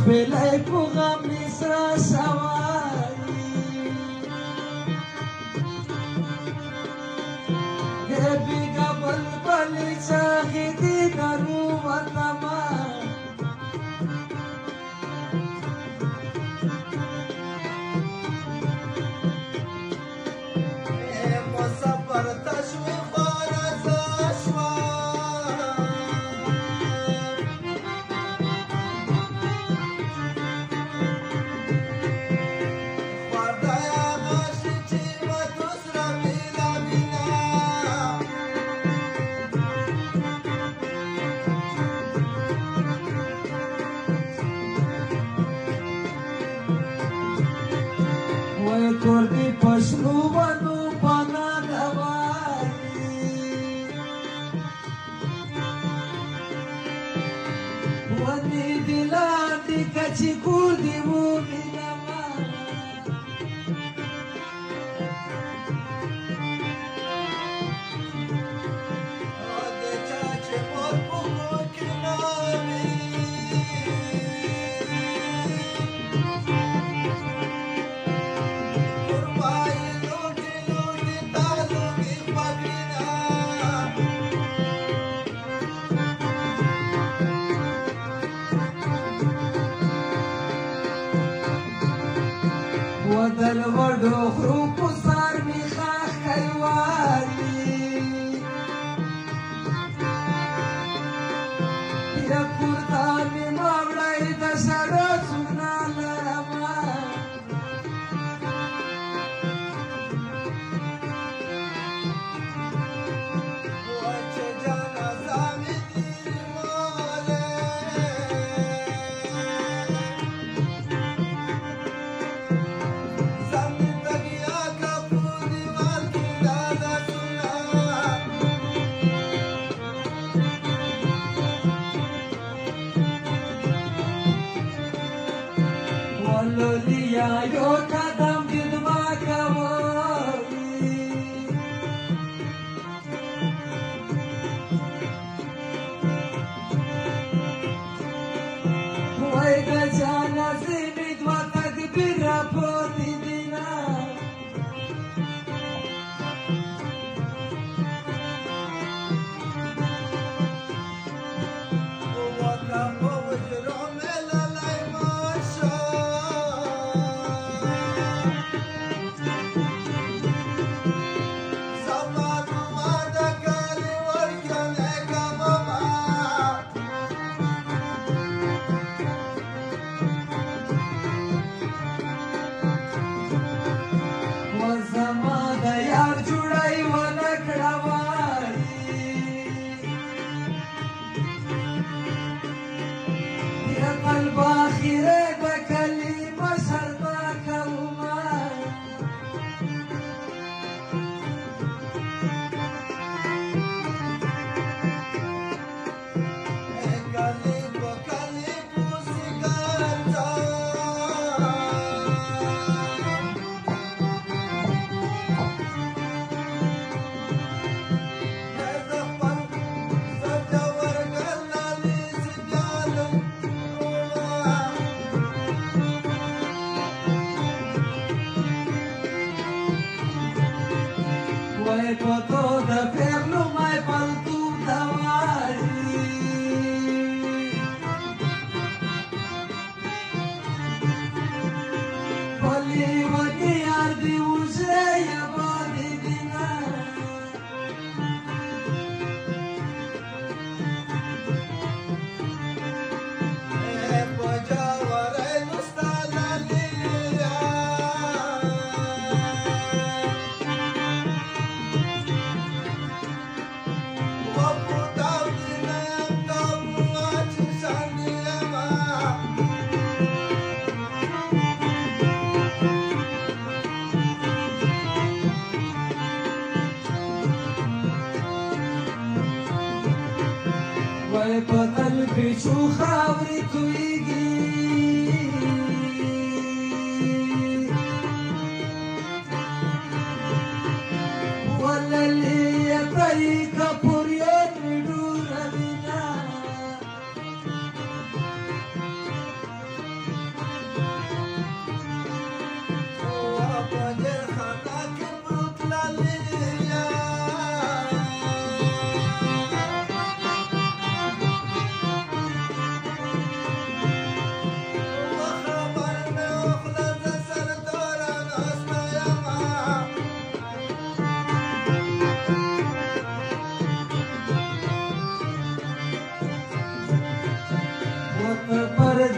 شپېلۍ په غم مې سره سواري بیګا بلبلې چاغې دي درو وطمه مسافر ته شوې خواره زه شوم خوار دی هغه شي چې وتو سره بېلا بېلا وای کور دې په شنو ونو Dilandi kachikudi muminama Ode chache por puku kinami Kurbai luti luti talugi pagina ودل وډو خرو په سار می خاخ کوي یا کورتا می ماوړای د سړو څونه لرما واچ جانا زامي دي ماله Lollia yo kadam gidma kawai Wai gajana zimid wa takbira poti dina Waka povjro mela lai masha Foto de perno mai paltu dawari Pali wati ardi use ya badi dina pajaware nustala liya Wai patal pichu khavri tuigi Walali yatai kapuriyan vidura vina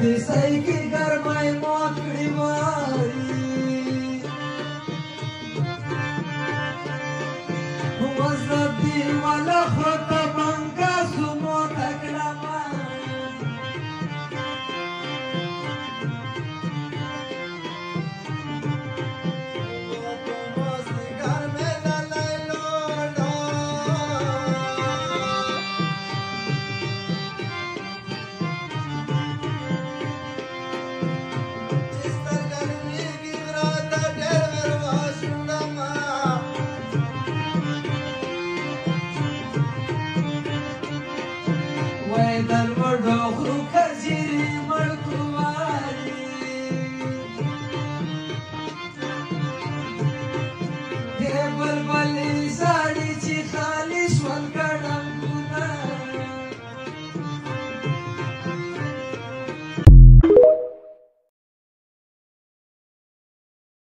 دیسای کی ګرمای موت کړي وای وزد دی ولا خط بنګا سمو تکړه دل وډو خرو کجری مړکوالي دې بلبلې ساړي چې خالي شول